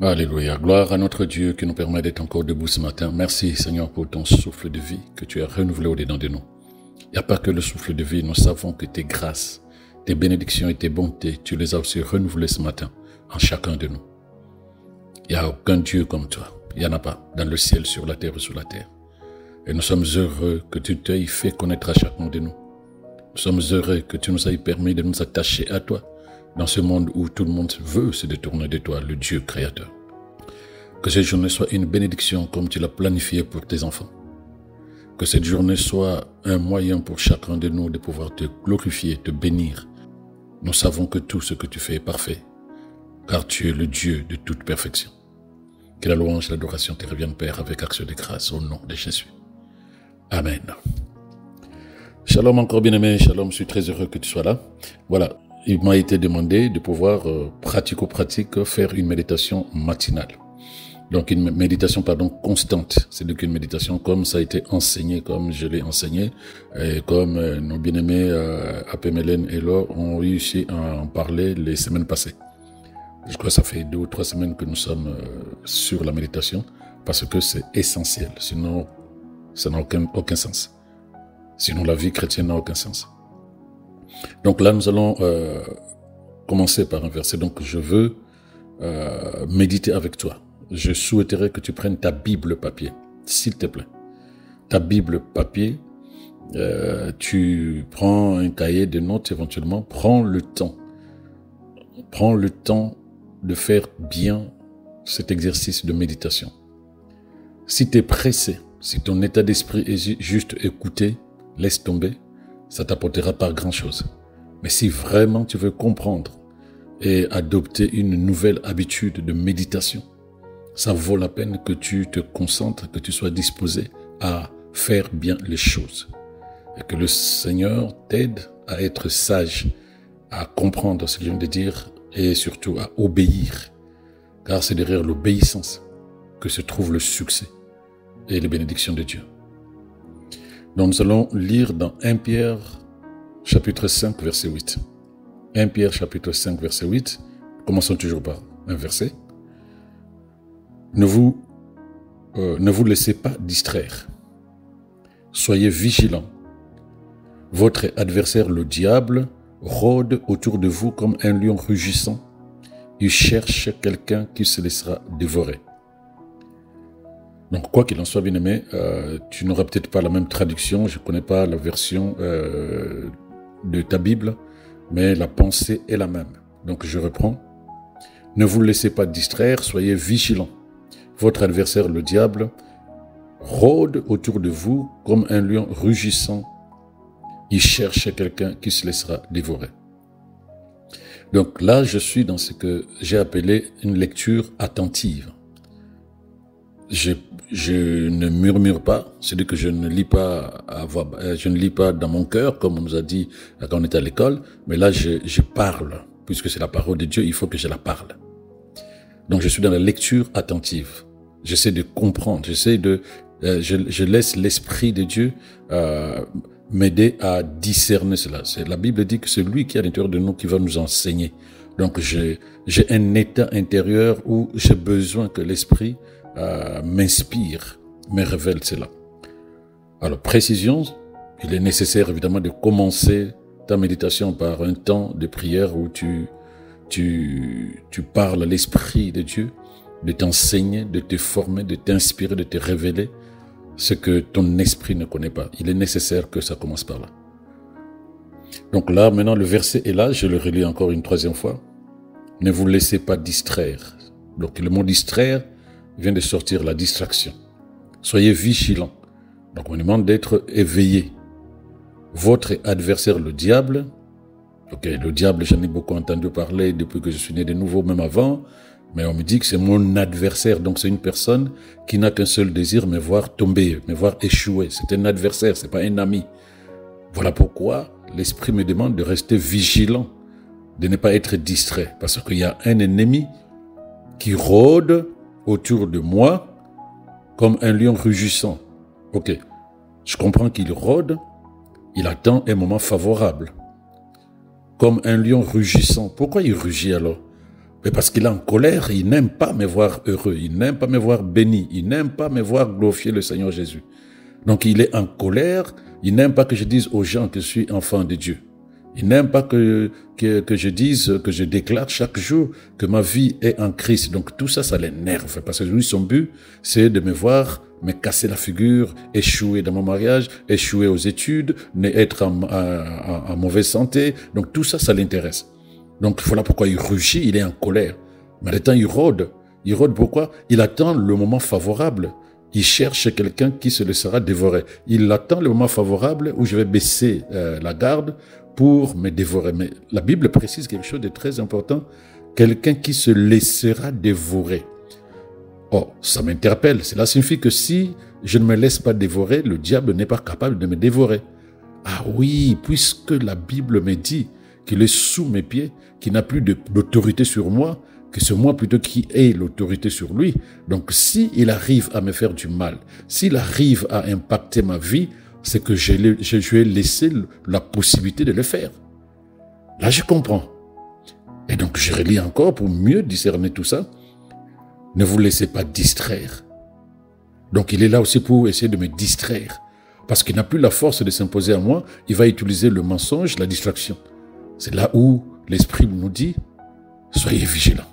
Alléluia. Gloire à notre Dieu qui nous permet d'être encore debout ce matin. Merci Seigneur pour ton souffle de vie que tu as renouvelé au-dedans de nous. Il n'y a pas que le souffle de vie, nous savons que tes grâces, tes bénédictions et tes bontés, tu les as aussi renouvelées ce matin en chacun de nous. Il n'y a aucun Dieu comme toi. Il n'y en a pas dans le ciel, sur la terre ou sous la terre. Et nous sommes heureux que tu t'aies fait connaître à chacun de nous. Nous sommes heureux que tu nous aies permis de nous attacher à toi dans ce monde où tout le monde veut se détourner de toi, le Dieu créateur. Que cette journée soit une bénédiction comme tu l'as planifié pour tes enfants. Que cette journée soit un moyen pour chacun de nous de pouvoir te glorifier, te bénir. Nous savons que tout ce que tu fais est parfait, car tu es le Dieu de toute perfection. Que la louange et l'adoration te reviennent, Père, avec action de grâce au nom de Jésus. Amen. Shalom encore bien-aimé, shalom, je suis très heureux que tu sois là. Voilà, il m'a été demandé de pouvoir pratico-pratique faire une méditation matinale. Donc une méditation constante, c'est-à-dire qu'une méditation comme ça a été enseigné, comme je l'ai enseigné, et comme nos bien-aimés Apemelen et Laure ont réussi à en parler les semaines passées. Je crois que ça fait 2 ou 3 semaines que nous sommes sur la méditation, parce que c'est essentiel, sinon ça n'a aucun sens. Sinon la vie chrétienne n'a aucun sens. Donc là nous allons commencer par un verset, donc je veux méditer avec toi. Je souhaiterais que tu prennes ta Bible papier, s'il te plaît. Ta Bible papier, tu prends un cahier de notes éventuellement, prends le temps de faire bien cet exercice de méditation. Si tu es pressé, si ton état d'esprit est juste écouter, laisse tomber, ça t'apportera pas grand-chose. Mais si vraiment tu veux comprendre et adopter une nouvelle habitude de méditation, ça vaut la peine que tu te concentres, que tu sois disposé à faire bien les choses. Et que le Seigneur t'aide à être sage, à comprendre ce que je viens de dire et surtout à obéir. Car c'est derrière l'obéissance que se trouve le succès et les bénédictions de Dieu. Donc nous allons lire dans 1 Pierre chapitre 5 verset 8. 1 Pierre chapitre 5 verset 8. Commençons toujours par un verset. Ne vous laissez pas distraire. Soyez vigilants. Votre adversaire, le diable, rôde autour de vous comme un lion rugissant. Il cherche quelqu'un qui se laissera dévorer. Donc, quoi qu'il en soit, bien-aimé, tu n'auras peut-être pas la même traduction. Je ne connais pas la version de ta Bible, mais la pensée est la même. Donc, je reprends. Ne vous laissez pas distraire, soyez vigilants. Votre adversaire, le diable, rôde autour de vous comme un lion rugissant. Il cherche quelqu'un qui se laissera dévorer. Donc là, je suis dans ce que j'ai appelé une lecture attentive. Je ne murmure pas, c'est-à-dire que je ne lis pas je ne lis pas dans mon cœur, comme on nous a dit quand on était à l'école, mais là, je parle. Puisque c'est la parole de Dieu, il faut que je la parle. Donc je suis dans la lecture attentive. J'essaie de comprendre, je laisse l'Esprit de Dieu m'aider à discerner cela. La Bible dit que c'est lui qui est à l'intérieur de nous qui va nous enseigner. Donc j'ai un état intérieur où j'ai besoin que l'Esprit m'inspire, me révèle cela. Alors précision, il est nécessaire évidemment de commencer ta méditation par un temps de prière où tu parles à l'Esprit de Dieu, de t'enseigner, de te former, de t'inspirer, de te révéler ce que ton esprit ne connaît pas. Il est nécessaire que ça commence par là. Donc là, maintenant, le verset est là, je le relis encore une 3e fois. Ne vous laissez pas distraire. Donc le mot distraire vient de sortir la distraction. Soyez vigilants. Donc on demande d'être éveillé. Votre adversaire, le diable, le diable, j'en ai beaucoup entendu parler depuis que je suis né de nouveau, même avant, mais on me dit que c'est mon adversaire, donc c'est une personne qui n'a qu'un seul désir, me voir tomber, me voir échouer. C'est un adversaire, c'est pas un ami. Voilà pourquoi l'Esprit me demande de rester vigilant, de ne pas être distrait, parce qu'il y a un ennemi qui rôde autour de moi comme un lion rugissant. Ok, je comprends qu'il rôde, il attend un moment favorable. Comme un lion rugissant. Pourquoi il rugit alors? Mais parce qu'il est en colère, il n'aime pas me voir heureux, il n'aime pas me voir béni, il n'aime pas me voir glorifier le Seigneur Jésus. Donc il est en colère, il n'aime pas que je dise aux gens que je suis enfant de Dieu. Il n'aime pas que je dise, que je déclare chaque jour que ma vie est en Christ. Donc tout ça, ça l'énerve. Parce que lui, son but, c'est de me voir me casser la figure, échouer dans mon mariage, échouer aux études, être en mauvaise santé. Donc tout ça, ça l'intéresse. Donc voilà pourquoi il rugit, il est en colère. Mais le temps, il rôde. Il rôde pourquoi? Il attend le moment favorable. Il cherche quelqu'un qui se laissera dévorer. Il attend le moment favorable où je vais baisser la garde pour me dévorer. Mais la Bible précise quelque chose de très important. Quelqu'un qui se laissera dévorer. Oh, ça m'interpelle. Cela signifie que si je ne me laisse pas dévorer, le diable n'est pas capable de me dévorer. Ah oui, puisque la Bible me dit qu'il est sous mes pieds, qu'il n'a plus d'autorité sur moi, que c'est moi plutôt qui ai l'autorité sur lui. Donc s'il arrive à me faire du mal, s'il arrive à impacter ma vie, c'est que je lui ai laissé la possibilité de le faire. Là, je comprends. Et donc, je relis encore pour mieux discerner tout ça. Ne vous laissez pas distraire. Donc, il est là aussi pour essayer de me distraire. Parce qu'il n'a plus la force de s'imposer à moi. Il va utiliser le mensonge, la distraction. C'est là où l'Esprit nous dit, soyez vigilants.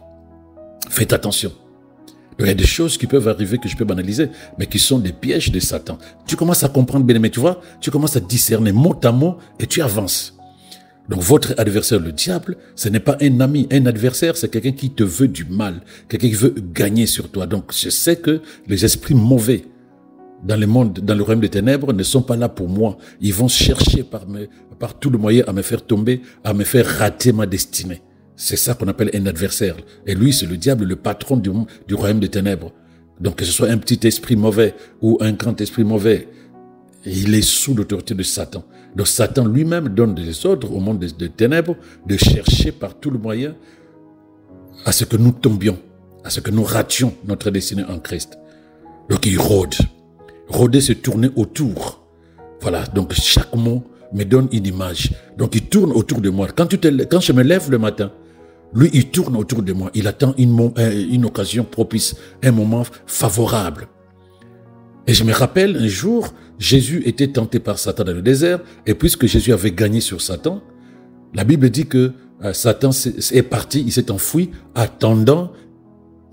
Faites attention. Il y a des choses qui peuvent arriver que je peux banaliser, mais qui sont des pièges de Satan. Tu commences à comprendre, bien-aimé, tu vois, tu commences à discerner mot à mot et tu avances. Donc votre adversaire, le diable, ce n'est pas un ami. Un adversaire, c'est quelqu'un qui te veut du mal, quelqu'un qui veut gagner sur toi. Donc je sais que les esprits mauvais dans le monde, dans le royaume des ténèbres, ne sont pas là pour moi. Ils vont chercher par tout le moyen à me faire tomber, à me faire rater ma destinée. C'est ça qu'on appelle un adversaire. Et lui, c'est le diable, le patron du royaume des ténèbres. Donc que ce soit un petit esprit mauvais ou un grand esprit mauvais, il est sous l'autorité de Satan. Donc Satan lui-même donne des ordres au monde des ténèbres de chercher par tout le moyen à ce que nous tombions, à ce que nous rations notre destinée en Christ. Donc il rôde. Rôder, c'est tourner autour. Voilà, donc chaque mot me donne une image. Donc il tourne autour de moi. Quand je me lève le matin, lui, il tourne autour de moi. Il attend une occasion propice, un moment favorable. Et je me rappelle un jour, Jésus était tenté par Satan dans le désert, et puisque Jésus avait gagné sur Satan, la Bible dit que Satan est parti, il s'est enfui, attendant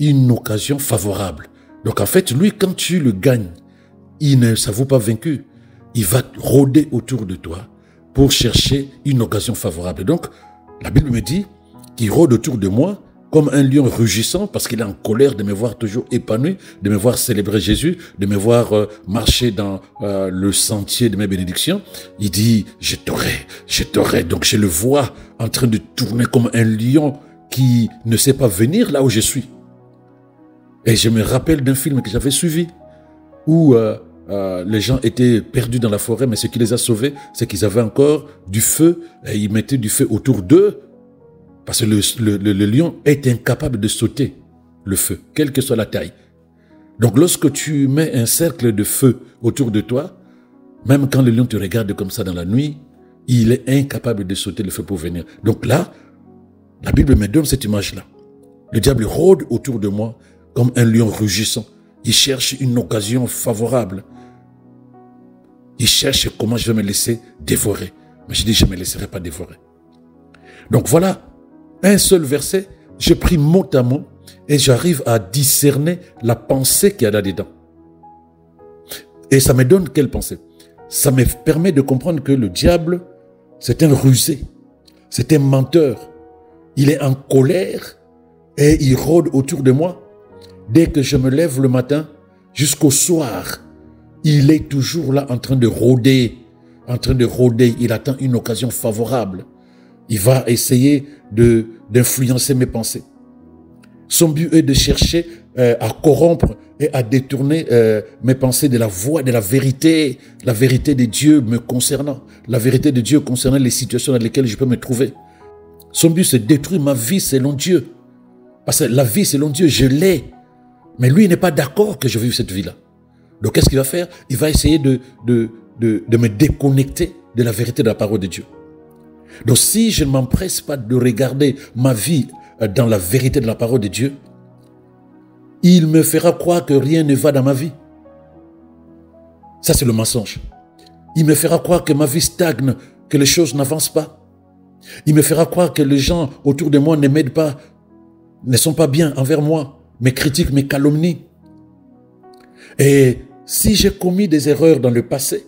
une occasion favorable. Donc en fait, lui, quand tu le gagnes, il ne s'avoue pas vaincu. Il va rôder autour de toi pour chercher une occasion favorable. Donc, la Bible me dit qu'il rôde autour de moi comme un lion rugissant parce qu'il est en colère de me voir toujours épanoui, de me voir célébrer Jésus, de me voir marcher dans le sentier de mes bénédictions. Il dit, je t'aurai. Donc, je le vois en train de tourner comme un lion qui ne sait pas venir là où je suis. Et je me rappelle d'un film que j'avais suivi où les gens étaient perdus dans la forêt, mais ce qui les a sauvés, c'est qu'ils avaient encore du feu, et ils mettaient du feu autour d'eux, parce que le lion est incapable de sauter le feu, quelle que soit la taille. Donc lorsque tu mets un cercle de feu autour de toi, même quand le lion te regarde comme ça dans la nuit, il est incapable de sauter le feu pour venir. Donc là, la Bible me donne cette image-là. Le diable rôde autour de moi comme un lion rugissant. Il cherche une occasion favorable. Il cherche comment je vais me laisser dévorer. Mais je dis, je ne me laisserai pas dévorer. Donc voilà, un seul verset, je prie mot à mot et j'arrive à discerner la pensée qu'il y a là-dedans. Et ça me donne quelle pensée? Ça me permet de comprendre que le diable, c'est un rusé, c'est un menteur. Il est en colère et il rôde autour de moi. Dès que je me lève le matin jusqu'au soir, il est toujours là en train de rôder. Il attend une occasion favorable. Il va essayer d'influencer mes pensées. Son but est de chercher à corrompre et à détourner mes pensées de la voie de la vérité de Dieu me concernant, la vérité de Dieu concernant les situations dans lesquelles je peux me trouver. Son but, c'est de détruire ma vie selon Dieu. Parce que la vie selon Dieu, je l'ai. Mais lui, il n'est pas d'accord que je vive cette vie-là. Donc, qu'est-ce qu'il va faire? Il va essayer de me déconnecter de la vérité de la parole de Dieu. Donc, si je ne m'empresse pas de regarder ma vie dans la vérité de la parole de Dieu, il me fera croire que rien ne va dans ma vie. Ça, c'est le mensonge. Il me fera croire que ma vie stagne, que les choses n'avancent pas. Il me fera croire que les gens autour de moi ne m'aident pas, ne sont pas bien envers moi, me critiquent, me calomnient. Et si j'ai commis des erreurs dans le passé,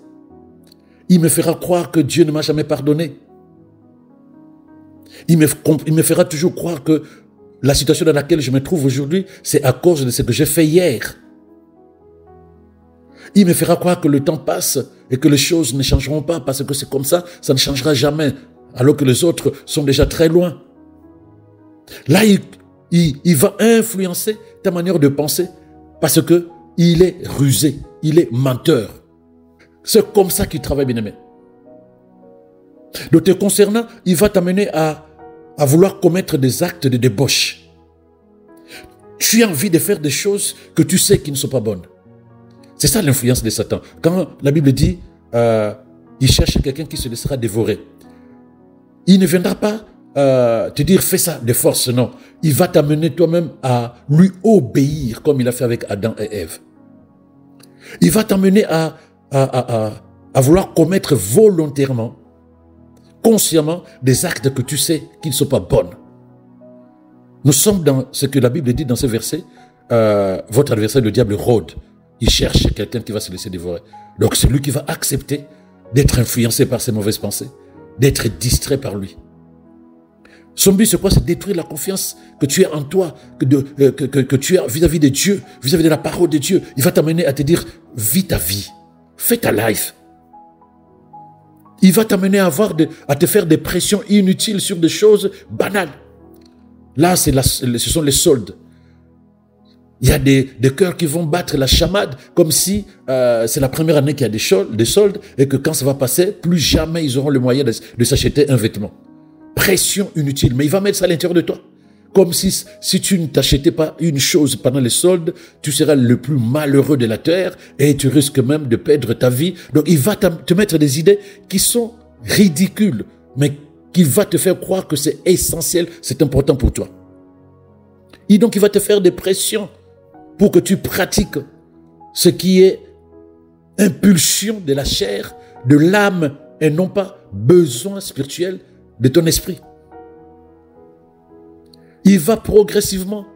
il me fera croire que Dieu ne m'a jamais pardonné. Il me fera toujours croire que la situation dans laquelle je me trouve aujourd'hui, c'est à cause de ce que j'ai fait hier. Il me fera croire que le temps passe et que les choses ne changeront pas parce que c'est comme ça, ça ne changera jamais, alors que les autres sont déjà très loin. Là, il va influencer ta manière de penser parce que il est rusé, il est menteur. C'est comme ça qu'il travaille, bien-aimé. Donc, te concernant, il va t'amener à vouloir commettre des actes de débauche. Tu as envie de faire des choses que tu sais qui ne sont pas bonnes. C'est ça l'influence de Satan. Quand la Bible dit, il cherche quelqu'un qui se laissera dévorer. Il ne viendra pas te dire, fais ça de force, non. Il va t'amener toi-même à lui obéir, comme il a fait avec Adam et Ève. Il va t'amener à vouloir commettre volontairement, consciemment, des actes que tu sais qui ne sont pas bonnes. Nous sommes dans ce que la Bible dit dans ce verset. Votre adversaire, le diable, rôde. Il cherche quelqu'un qui va se laisser dévorer. Donc c'est lui qui va accepter d'être influencé par ses mauvaises pensées, d'être distrait par lui. Son but, c'est quoi? C'est détruire la confiance que tu as en toi, que tu as vis-à-vis de Dieu, vis-à-vis de la parole de Dieu. Il va t'amener à te dire, vis ta vie, fais ta life. Il va t'amener à te faire des pressions inutiles sur des choses banales. Là, ce sont les soldes. Il y a des cœurs qui vont battre la chamade comme si c'est la première année qu'il y a des soldes et que quand ça va passer, plus jamais ils auront le moyen de s'acheter un vêtement. Pression inutile, mais il va mettre ça à l'intérieur de toi. Comme si tu ne t'achetais pas une chose pendant les soldes, tu seras le plus malheureux de la terre et tu risques même de perdre ta vie. Donc il va te mettre des idées qui sont ridicules, mais qui va te faire croire que c'est essentiel, c'est important pour toi. Et donc il va te faire des pressions pour que tu pratiques ce qui est impulsion de la chair, de l'âme et non pas besoin spirituel de ton esprit. Il va progressivement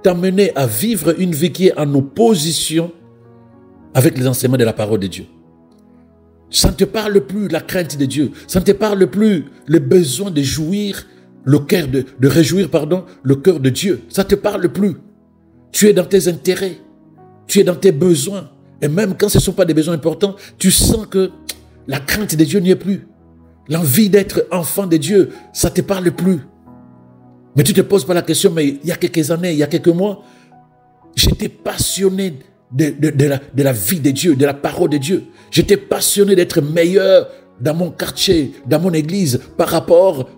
t'amener à vivre une vie qui est en opposition avec les enseignements de la parole de Dieu. Ça ne te parle plus la crainte de Dieu. Ça ne te parle plus le besoin de jouir, de réjouir, le cœur de Dieu. Ça ne te parle plus. Tu es dans tes intérêts. Tu es dans tes besoins. Et même quand ce ne sont pas des besoins importants, tu sens que la crainte de Dieu n'y est plus. L'envie d'être enfant de Dieu, ça ne te parle plus. Mais tu ne te poses pas la question, mais il y a quelques années, il y a quelques mois, j'étais passionné de la vie de Dieu, de la parole de Dieu. J'étais passionné d'être meilleur dans mon quartier, dans mon église, par rapport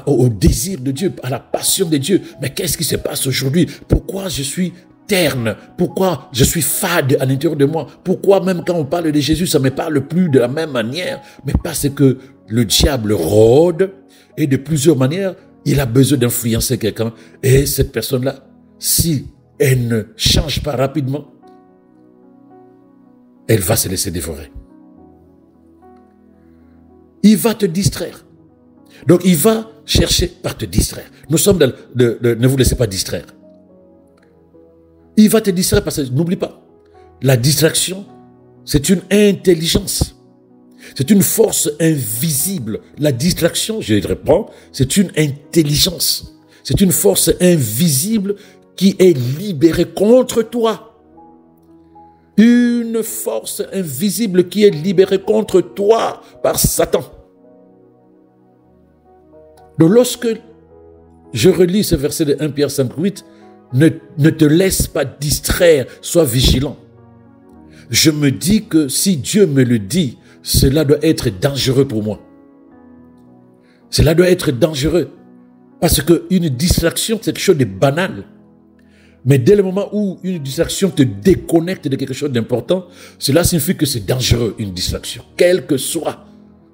au désir de Dieu, à la passion de Dieu. Mais qu'est-ce qui se passe aujourd'hui? Pourquoi je suis terne? Pourquoi je suis fade à l'intérieur de moi? Pourquoi même quand on parle de Jésus, ça ne me parle plus de la même manière? Mais parce que le diable rôde et de plusieurs manières, il a besoin d'influencer quelqu'un. Et cette personne-là, si elle ne change pas rapidement, elle va se laisser dévorer. Il va te distraire. Donc, il va chercher par te distraire. Nous sommes dans ne vous laissez pas distraire. Il va te distraire parce que, n'oublie pas, la distraction, c'est une intelligence. C'est une force invisible. La distraction, je reprends, c'est une intelligence. C'est une force invisible qui est libérée contre toi. Une force invisible qui est libérée contre toi par Satan. Donc lorsque je relis ce verset de 1 Pierre 5,8, ne te laisse pas distraire, sois vigilant. Je me dis que si Dieu me le dit, cela doit être dangereux pour moi. Cela doit être dangereux. Parce qu'une distraction, c'est quelque chose de banal. Mais dès le moment où une distraction te déconnecte de quelque chose d'important, cela signifie que c'est dangereux, une distraction. Quel que soit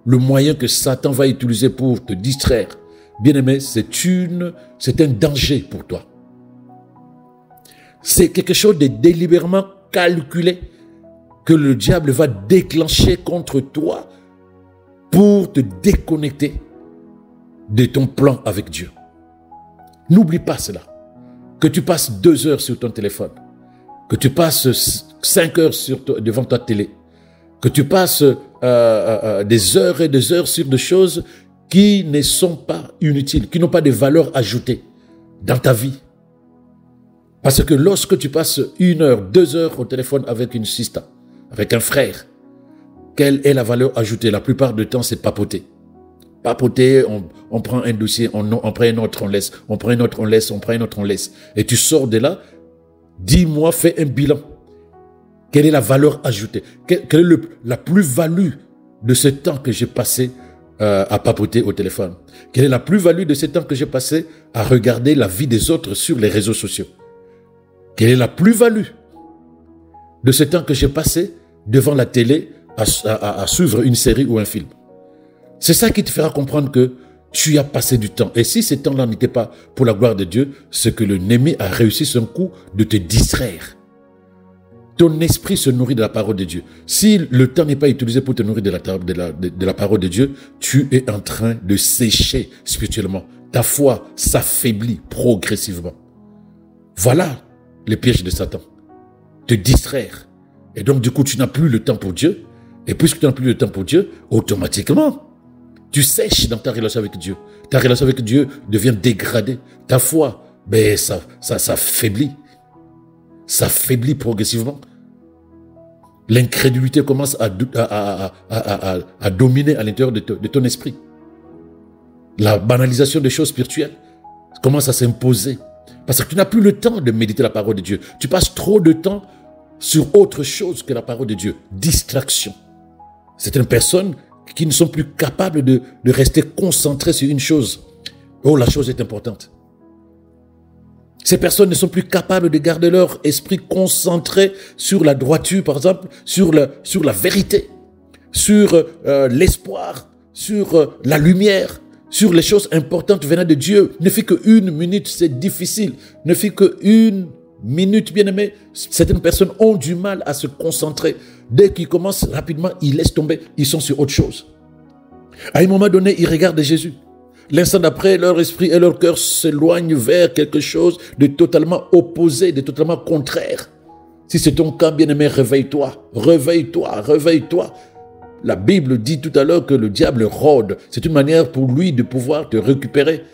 le moyen que Satan va utiliser pour te distraire, bien-aimé, c'est un danger pour toi. C'est quelque chose de délibérément calculé que le diable va déclencher contre toi pour te déconnecter de ton plan avec Dieu. N'oublie pas cela. Que tu passes 2 heures sur ton téléphone, que tu passes 5 heures devant ta télé, que tu passes des heures et des heures sur des choses qui ne sont pas inutiles, qui n'ont pas de valeur ajoutée dans ta vie. Parce que lorsque tu passes 1 heure, 2 heures au téléphone avec une sista, avec un frère, quelle est la valeur ajoutée? La plupart du temps, c'est papoter. Papoter, on prend un dossier, on prend un autre, on laisse, on prend un autre, on laisse, on prend un autre, on laisse. Et tu sors de là, dis-moi, fais un bilan. Quelle est la valeur ajoutée? Quelle est la plus-value de ce temps que j'ai passé à papoter au téléphone? Quelle est la plus-value de ce temps que j'ai passé à regarder la vie des autres sur les réseaux sociaux? Quelle est la plus-value de ce temps que j'ai passé devant la télé à suivre une série ou un film? C'est ça qui te fera comprendre que tu as passé du temps. Et si ce temps-là n'était pas pour la gloire de Dieu, c'est que l'ennemi a réussi son coup de te distraire. Ton esprit se nourrit de la parole de Dieu. Si le temps n'est pas utilisé pour te nourrir de la parole de Dieu, tu es en train de sécher spirituellement. Ta foi s'affaiblit progressivement. Voilà le piège de Satan. Te distraire. Et donc, du coup, tu n'as plus le temps pour Dieu. Et puisque tu n'as plus le temps pour Dieu, automatiquement, tu sèches dans ta relation avec Dieu. Ta relation avec Dieu devient dégradée. Ta foi, ça faiblit. Ça faiblit progressivement. L'incrédulité commence à dominer à l'intérieur de ton esprit. La banalisation des choses spirituelles commence à s'imposer. Parce que tu n'as plus le temps de méditer la parole de Dieu. Tu passes trop de temps sur autre chose que la parole de Dieu. Distraction. Certaines personnes qui ne sont plus capables de rester concentrées sur une chose. Oh, la chose est importante. Ces personnes ne sont plus capables de garder leur esprit concentré sur la droiture, par exemple, sur la vérité, sur l'espoir, sur la lumière, sur les choses importantes venant de Dieu. Ne fait qu'1 minute, c'est difficile. Ne fait qu'1 minute, bien-aimé. Certaines personnes ont du mal à se concentrer. Dès qu'ils commencent rapidement, ils laissent tomber. Ils sont sur autre chose. À un moment donné, ils regardent Jésus. L'instant d'après, leur esprit et leur cœur s'éloignent vers quelque chose de totalement opposé, de totalement contraire. Si c'est ton cas, bien-aimé, réveille-toi, réveille-toi, réveille-toi. La Bible dit tout à l'heure que le diable rôde. C'est une manière pour lui de pouvoir te récupérer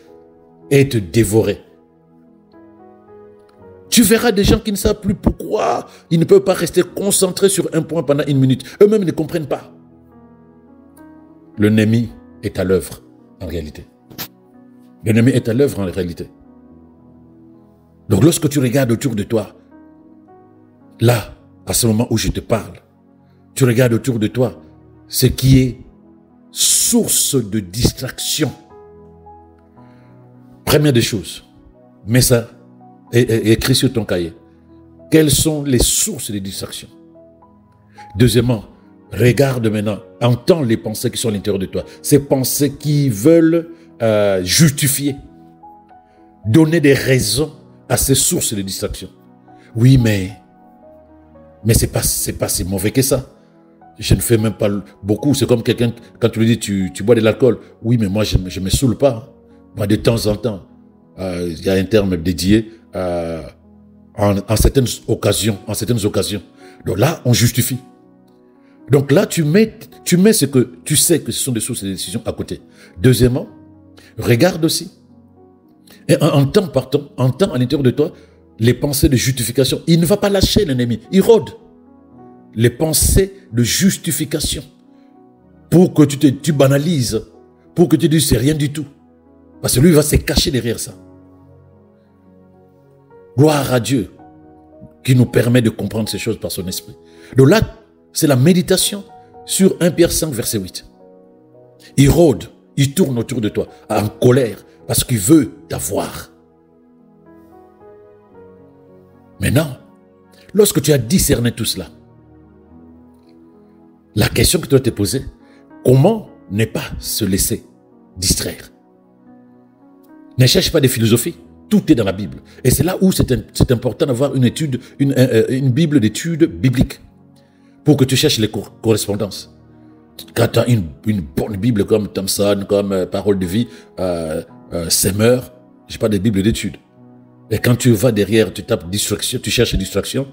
et te dévorer. Tu verras des gens qui ne savent plus pourquoi ils ne peuvent pas rester concentrés sur un point pendant 1 minute. Eux-mêmes ne comprennent pas. L'ennemi est à l'œuvre, en réalité. L'ennemi est à l'œuvre, en réalité. Donc, lorsque tu regardes autour de toi, là, à ce moment où je te parle, tu regardes autour de toi ce qui est source de distraction. Première des choses, mets ça et écris sur ton cahier. Quelles sont les sources de distraction? Deuxièmement, regarde maintenant, entends les pensées qui sont à l'intérieur de toi. Ces pensées qui veulent justifier, donner des raisons à ces sources de distraction. Oui, mais c'est pas si mauvais que ça. Je ne fais même pas beaucoup. C'est comme quelqu'un, quand tu lui dis, tu bois de l'alcool. Oui, mais moi, je me saoule pas. Moi, de temps en temps, il y a un terme dédié en certaines occasions. Donc là, on justifie. Donc là, tu mets ce que tu sais que ce sont des sources de décision à côté. Deuxièmement, regarde aussi. Et entends à l'intérieur de toi les pensées de justification. Il ne va pas lâcher l'ennemi. Il rôde. Les pensées de justification. Pour que tu banalises. Pour que tu dises c'est rien du tout. Parce que lui, il va se cacher derrière ça. Gloire à Dieu qui nous permet de comprendre ces choses par son esprit. Donc là, c'est la méditation sur 1 Pierre 5, verset 8. Il rôde, il tourne autour de toi, en colère, parce qu'il veut t'avoir. Maintenant, lorsque tu as discerné tout cela, la question que tu dois te poser, comment ne pas se laisser distraire? Ne cherche pas des philosophies. Tout est dans la Bible. Et c'est là où c'est important d'avoir une étude, une Bible d'études bibliques. Pour que tu cherches les correspondances. Quand tu as une bonne Bible comme Thompson, comme Parole de vie, Semeur, je n'ai pas de Bible d'études. Et quand tu vas derrière, tu tapes distraction, tu cherches distraction,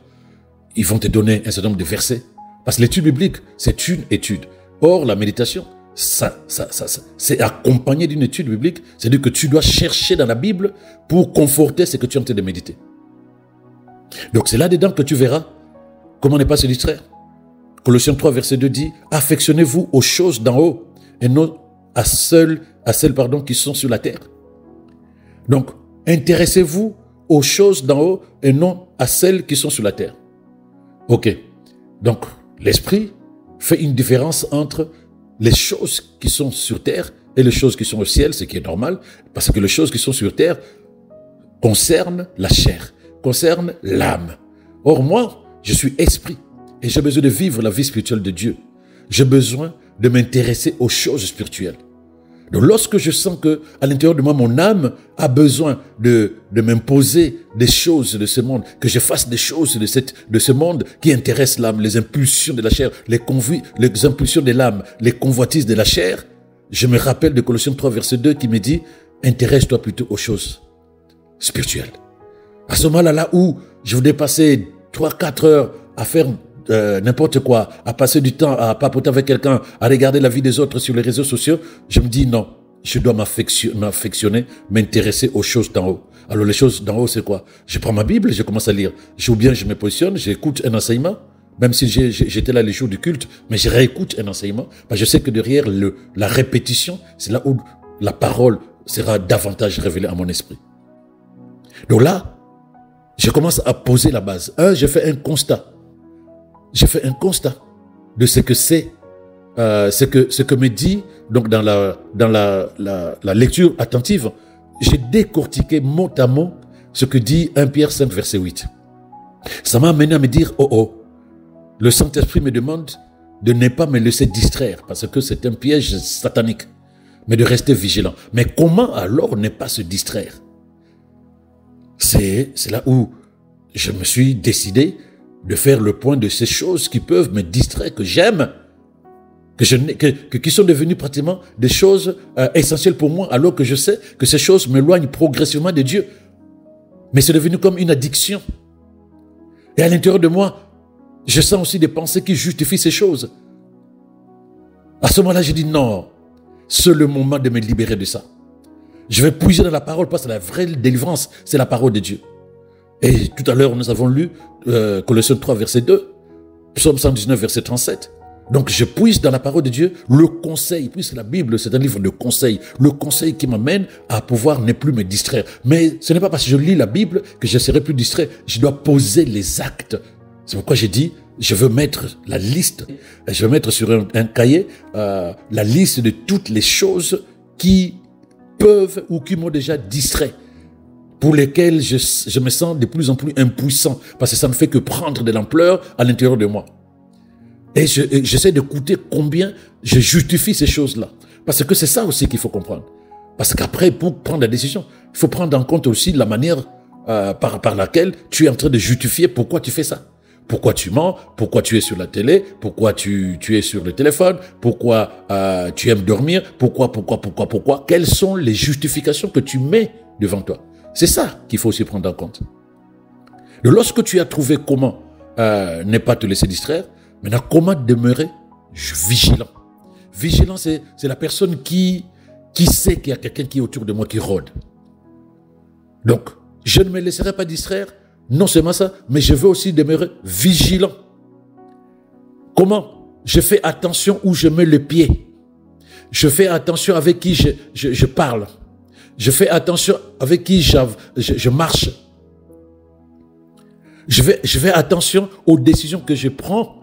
ils vont te donner un certain nombre de versets. Parce que l'étude biblique, c'est une étude. Or, la méditation, c'est accompagné d'une étude biblique. C'est-à-dire que tu dois chercher dans la Bible pour conforter ce que tu es en train de méditer. Donc, c'est là-dedans que tu verras comment ne pas se distraire. Colossiens 3, verset 2 dit « Affectionnez-vous aux choses d'en haut et non à celles qui sont sur la terre. » Donc, intéressez-vous aux choses d'en haut et non à celles qui sont sur la terre. Ok. Donc, l'esprit fait une différence entre les choses qui sont sur terre et les choses qui sont au ciel, ce qui est normal, parce que les choses qui sont sur terre concernent la chair, concernent l'âme. Or, moi, je suis esprit et j'ai besoin de vivre la vie spirituelle de Dieu. J'ai besoin de m'intéresser aux choses spirituelles. Donc, lorsque je sens que à l'intérieur de moi, mon âme a besoin de m'imposer des choses de ce monde, que je fasse des choses de ce monde qui intéressent l'âme, les impulsions de la chair, les impulsions de l'âme, les convoitises de la chair, je me rappelle de Colossiens 3, verset 2 qui me dit « Intéresse-toi plutôt aux choses spirituelles. » À ce moment-là, là où je voulais passer 3-4 heures à faire n'importe quoi, à passer du temps à papoter avec quelqu'un, à regarder la vie des autres sur les réseaux sociaux, je me dis non, je dois m'affectionner, m'intéresser aux choses d'en haut. Alors les choses d'en haut, c'est quoi? Je prends ma Bible, je commence à lire. Ou bien je me positionne, j'écoute un enseignement, même si j'étais là les jours du culte, mais je réécoute un enseignement, parce que je sais que derrière la répétition, c'est là où la parole sera davantage révélée à mon esprit. Donc là, je commence à poser la base. Je fais un constat. Je fais un constat de ce que c'est, ce que me dit, donc dans la lecture attentive, j'ai décortiqué mot à mot ce que dit 1 Pierre 5, verset 8. Ça m'a amené à me dire, le Saint-Esprit me demande de ne pas me laisser distraire, parce que c'est un piège satanique, mais de rester vigilant. Mais comment alors ne pas se distraire? C'est là où je me suis décidé de faire le point de ces choses qui peuvent me distraire, que j'aime, qui sont devenues pratiquement des choses essentielles pour moi, alors que je sais que ces choses m'éloignent progressivement de Dieu. Mais c'est devenu comme une addiction. Et à l'intérieur de moi, je sens aussi des pensées qui justifient ces choses. À ce moment-là, j'ai dit non, c'est le moment de me libérer de ça. Je vais puiser dans la parole parce que la vraie délivrance, c'est la parole de Dieu. Et tout à l'heure, nous avons lu Colossiens 3, verset 2, Psaume 119, verset 37. Donc, je puise dans la parole de Dieu le conseil, puisque la Bible, c'est un livre de conseils, le conseil qui m'amène à pouvoir ne plus me distraire. Mais ce n'est pas parce que je lis la Bible que je serai plus distrait. Je dois poser les actes. C'est pourquoi j'ai dit, je veux mettre la liste, je veux mettre sur un cahier la liste de toutes les choses qui peuvent ou qui m'ont déjà distrait, pour lesquelles je me sens de plus en plus impuissant, parce que ça ne fait que prendre de l'ampleur à l'intérieur de moi. Et j'essaie d'écouter combien je justifie ces choses-là. Parce que c'est ça aussi qu'il faut comprendre. Parce qu'après, pour prendre la décision, il faut prendre en compte aussi la manière par laquelle tu es en train de justifier pourquoi tu fais ça. Pourquoi tu mens, pourquoi tu es sur la télé, pourquoi tu es sur le téléphone, pourquoi tu aimes dormir, pourquoi. Quelles sont les justifications que tu mets devant toi? C'est ça qu'il faut aussi prendre en compte. Et lorsque tu as trouvé comment ne pas te laisser distraire, maintenant comment demeurer vigilant. Vigilant, c'est la personne qui sait qu'il y a quelqu'un qui est autour de moi qui rôde. Donc, je ne me laisserai pas distraire. Non seulement ça, mais je veux aussi demeurer vigilant. Comment? Je fais attention où je mets le pied. Je fais attention avec qui je parle. Je fais attention avec qui je marche. Je fais attention aux décisions que je prends.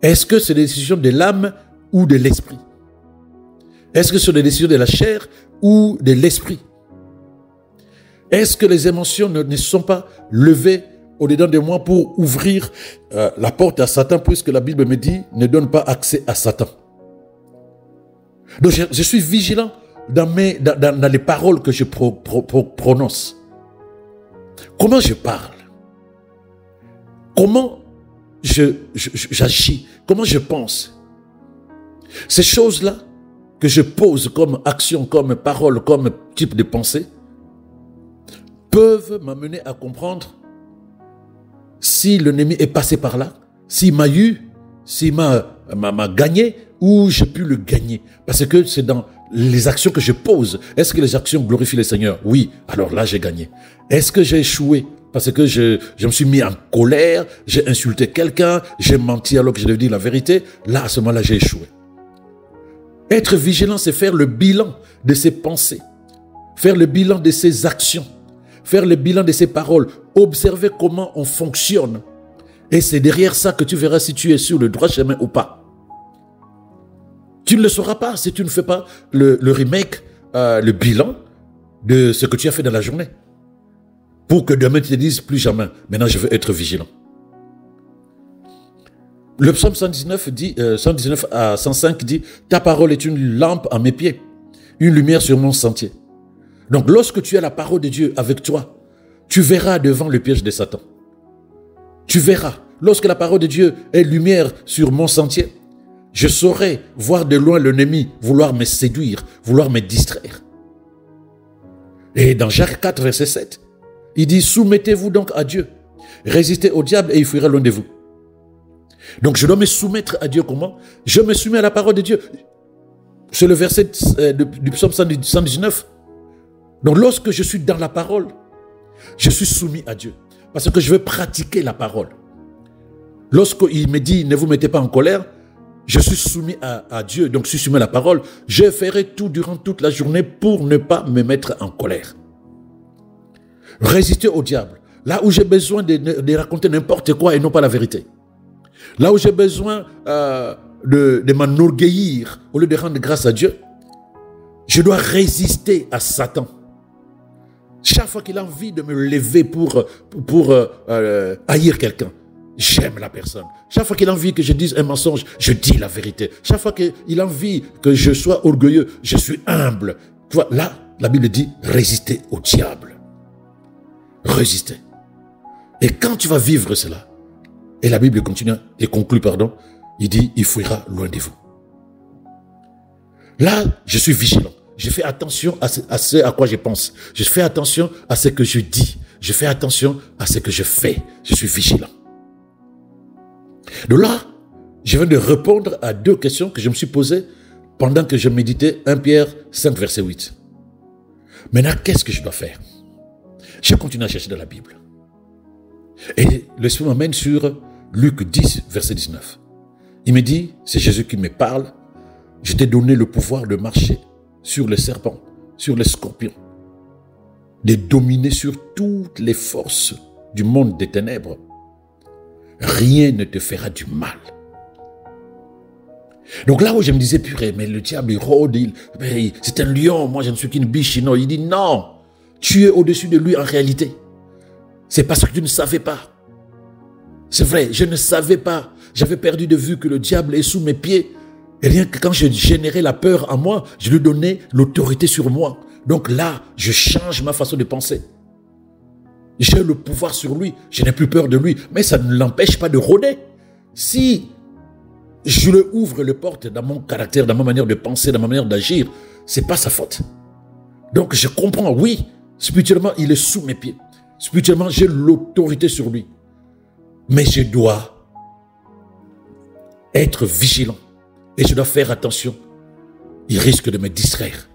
Est-ce que c'est des décisions de l'âme ou de l'esprit? Est-ce que c'est des décisions de la chair ou de l'esprit? Est-ce que les émotions ne sont pas levées au-dedans de moi pour ouvrir la porte à Satan, puisque la Bible me dit, ne donne pas accès à Satan. Donc je suis vigilant dans les paroles que je prononce. Comment je parle? Comment j'agis? Comment je pense? Ces choses-là que je pose comme action, comme parole, comme type de pensée, peuvent m'amener à comprendre si l'ennemi est passé par là, s'il m'a eu, s'il m'a gagné ou j'ai pu le gagner. Parce que c'est dans les actions que je pose. Est-ce que les actions glorifient le Seigneur? Oui, alors là j'ai gagné. Est-ce que j'ai échoué parce que je me suis mis en colère, j'ai insulté quelqu'un, j'ai menti alors que je devais dire la vérité? Là, à ce moment-là, j'ai échoué. Être vigilant, c'est faire le bilan de ses pensées, faire le bilan de ses actions, faire le bilan de ses paroles, observer comment on fonctionne. Et c'est derrière ça que tu verras si tu es sur le droit chemin ou pas. Tu ne le sauras pas si tu ne fais pas le remake, le bilan de ce que tu as fait dans la journée. Pour que demain tu te dises plus jamais, maintenant je veux être vigilant. Le psaume 119 dit, 119 à 105 dit, ta parole est une lampe à mes pieds, une lumière sur mon sentier. Donc lorsque tu as la parole de Dieu avec toi, tu verras devant le piège de Satan. Tu verras, lorsque la parole de Dieu est lumière sur mon sentier, je saurai voir de loin l'ennemi vouloir me séduire, vouloir me distraire. Et dans Jacques 4, verset 7, il dit, soumettez-vous donc à Dieu, résistez au diable et il fuira loin de vous. Donc je dois me soumettre à Dieu comment? Je me soumets à la parole de Dieu. C'est le verset du psaume 119. Donc lorsque je suis dans la parole, je suis soumis à Dieu. Parce que je veux pratiquer la parole. Lorsqu'il me dit, ne vous mettez pas en colère, je suis soumis à Dieu, donc je suis soumis à la parole. Je ferai tout durant toute la journée pour ne pas me mettre en colère. Résister au diable. Là où j'ai besoin de raconter n'importe quoi et non pas la vérité. Là où j'ai besoin de m'enorgueillir au lieu de rendre grâce à Dieu, je dois résister à Satan. Chaque fois qu'il a envie de me lever pour haïr quelqu'un, j'aime la personne. Chaque fois qu'il a envie que je dise un mensonge, je dis la vérité. Chaque fois qu'il a envie que je sois orgueilleux, je suis humble. Tu vois, là, la Bible dit, résister au diable. Résister. Et quand tu vas vivre cela, et la Bible continue et conclut, pardon, il dit, il fuira loin de vous. Là, je suis vigilant. Je fais attention à ce à quoi je pense. Je fais attention à ce que je dis. Je fais attention à ce que je fais. Je suis vigilant. Donc là, je viens de répondre à deux questions que je me suis posées pendant que je méditais 1 Pierre 5, verset 8. Maintenant, qu'est-ce que je dois faire? Je continue à chercher dans la Bible. Et l'Esprit m'amène sur Luc 10, verset 19. Il me dit, c'est Jésus qui me parle, je t'ai donné le pouvoir de marcher sur les serpents, sur les scorpions, de dominer sur toutes les forces du monde des ténèbres. Rien ne te fera du mal. Donc là où je me disais, purée, mais le diable il rôde, c'est un lion, moi je ne suis qu'une biche. Non, il dit non, tu es au-dessus de lui en réalité. C'est parce que tu ne savais pas. C'est vrai, je ne savais pas. J'avais perdu de vue que le diable est sous mes pieds. Et rien que quand je générais la peur en moi, je lui donnais l'autorité sur moi. Donc là, je change ma façon de penser. J'ai le pouvoir sur lui, je n'ai plus peur de lui. Mais ça ne l'empêche pas de rôder. Si je lui ouvre les portes dans mon caractère, dans ma manière de penser, dans ma manière d'agir, c'est pas sa faute. Donc je comprends, oui, spirituellement, il est sous mes pieds. Spirituellement, j'ai l'autorité sur lui. Mais je dois être vigilant. Et je dois faire attention. Il risque de me distraire.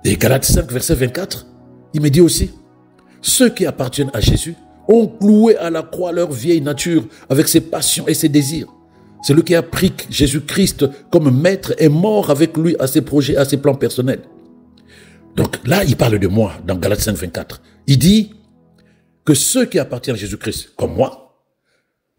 Et Galates 5, verset 24, il me dit aussi, ceux qui appartiennent à Jésus ont cloué à la croix leur vieille nature avec ses passions et ses désirs. Celui qui a pris Jésus-Christ comme maître est mort avec lui à ses projets, à ses plans personnels. Donc là, il parle de moi dans Galates 5, 24. Il dit que ceux qui appartiennent à Jésus-Christ, comme moi,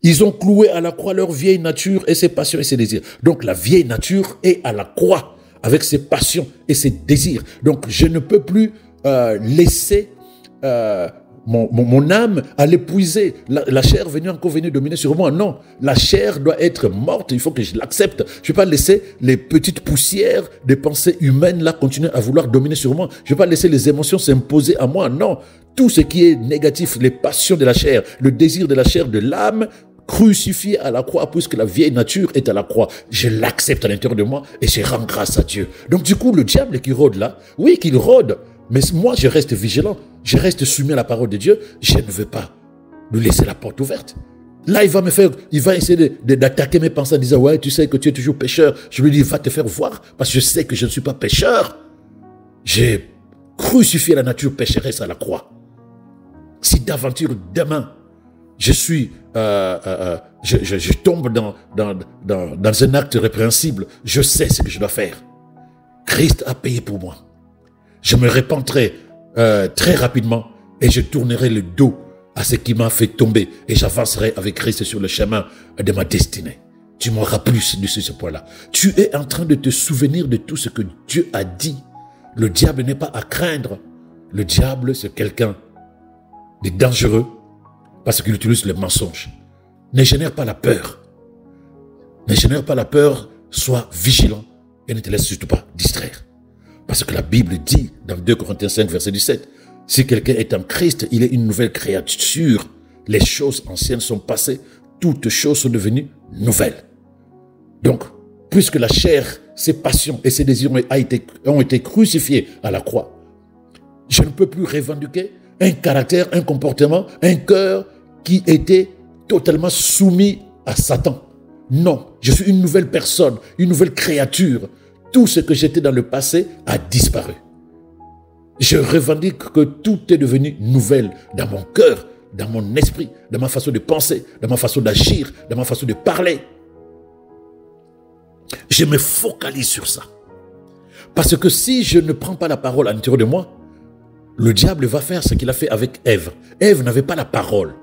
ils ont cloué à la croix leur vieille nature et ses passions et ses désirs. Donc la vieille nature est à la croix avec ses passions et ses désirs. Donc je ne peux plus laisser mon âme à l'épuiser. La chair encore venue dominer sur moi. Non, la chair doit être morte. Il faut que je l'accepte. Je ne vais pas laisser les petites poussières des pensées humaines là continuer à vouloir dominer sur moi. Je ne vais pas laisser les émotions s'imposer à moi. Non, tout ce qui est négatif, les passions de la chair, le désir de la chair, de l'âme, crucifié à la croix, puisque la vieille nature est à la croix. Je l'accepte à l'intérieur de moi et je rends grâce à Dieu. Donc du coup, le diable qui rôde là, oui, qu'il rôde, mais moi, je reste vigilant. Je reste soumis à la parole de Dieu. Je ne veux pas lui laisser la porte ouverte. Là, il va essayer d'attaquer mes pensées en disant, ouais, tu sais que tu es toujours pécheur. Je lui dis, va te faire voir, parce que je sais que je ne suis pas pécheur. J'ai crucifié la nature pécheresse à la croix. Si d'aventure demain, je tombe dans un acte répréhensible, je sais ce que je dois faire. Christ a payé pour moi. Je me répandrai très rapidement et je tournerai le dos à ce qui m'a fait tomber et j'avancerai avec Christ sur le chemin de ma destinée. Tu m'auras plus de ce point-là. Tu es en train de te souvenir de tout ce que Dieu a dit. Le diable n'est pas à craindre. Le diable, c'est quelqu'un de dangereux parce qu'il utilise le mensonge. Ne génère pas la peur. Ne génère pas la peur. Sois vigilant et ne te laisse surtout pas distraire. Parce que la Bible dit, dans 2 Corinthiens 5, verset 17, si quelqu'un est en Christ, il est une nouvelle créature. Les choses anciennes sont passées, toutes choses sont devenues nouvelles. Donc, puisque la chair, ses passions et ses désirs ont été crucifiés à la croix, je ne peux plus revendiquer un caractère, un comportement, un cœur qui était totalement soumis à Satan. Non, je suis une nouvelle personne, une nouvelle créature. Tout ce que j'étais dans le passé a disparu. Je revendique que tout est devenu nouvelle dans mon cœur, dans mon esprit, dans ma façon de penser, dans ma façon d'agir, dans ma façon de parler. Je me focalise sur ça. Parce que si je ne prends pas la parole à l'intérieur de moi, le diable va faire ce qu'il a fait avec Ève. Ève n'avait pas la parole.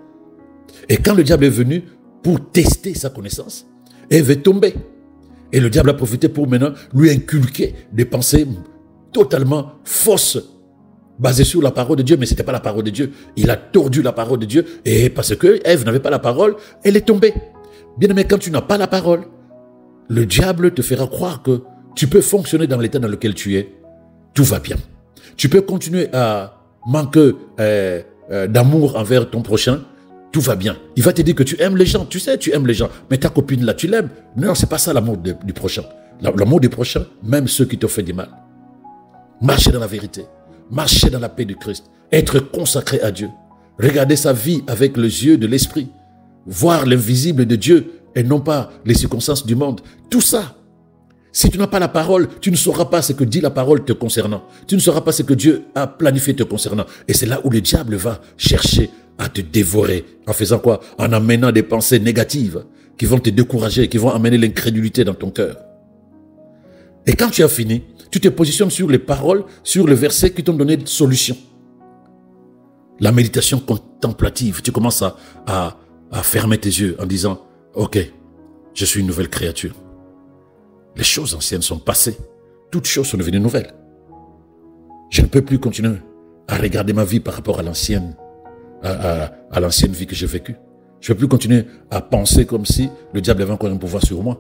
Et quand le diable est venu pour tester sa connaissance, Ève est tombée. Et le diable a profité pour maintenant lui inculquer des pensées totalement fausses, basées sur la parole de Dieu, mais ce n'était pas la parole de Dieu. Il a tordu la parole de Dieu, et parce que Ève n'avait pas la parole, elle est tombée. Bien aimé, quand tu n'as pas la parole, le diable te fera croire que tu peux fonctionner dans l'état dans lequel tu es. Tout va bien. Tu peux continuer à manquer d'amour envers ton prochain. Tout va bien. Il va te dire que tu aimes les gens. Tu sais, tu aimes les gens. Mais ta copine là, tu l'aimes. Non, c'est pas ça l'amour du prochain. L'amour du prochain, même ceux qui t'ont fait du mal. Marcher dans la vérité. Marcher dans la paix de Christ. Être consacré à Dieu. Regarder sa vie avec les yeux de l'esprit. Voir l'invisible de Dieu et non pas les circonstances du monde. Tout ça. Si tu n'as pas la parole, tu ne sauras pas ce que dit la parole te concernant. Tu ne sauras pas ce que Dieu a planifié te concernant. Et c'est là où le diable va chercher à te dévorer. En faisant quoi? En amenant des pensées négatives qui vont te décourager, qui vont amener l'incrédulité dans ton cœur. Et quand tu as fini, tu te positionnes sur les paroles, sur le verset qui t'ont donné de solution. La méditation contemplative, tu commences à fermer tes yeux en disant, ok, je suis une nouvelle créature. Les choses anciennes sont passées. Toutes choses sont devenues nouvelles. Je ne peux plus continuer à regarder ma vie par rapport à l'ancienne vie que j'ai vécue. Je ne peux plus continuer à penser comme si le diable avait encore un pouvoir sur moi.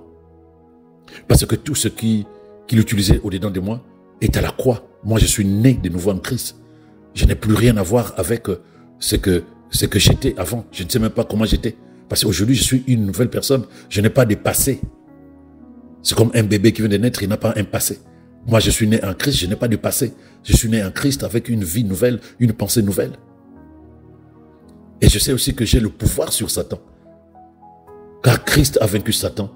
Parce que tout ce qu'il utilisait au-dedans de moi est à la croix. Moi, je suis né de nouveau en Christ. Je n'ai plus rien à voir avec ce que j'étais avant. Je ne sais même pas comment j'étais. Parce qu'aujourd'hui, je suis une nouvelle personne. Je n'ai pas de passé. C'est comme un bébé qui vient de naître, il n'a pas un passé. Moi, je suis né en Christ, je n'ai pas de passé. Je suis né en Christ avec une vie nouvelle, une pensée nouvelle. Et je sais aussi que j'ai le pouvoir sur Satan. Car Christ a vaincu Satan.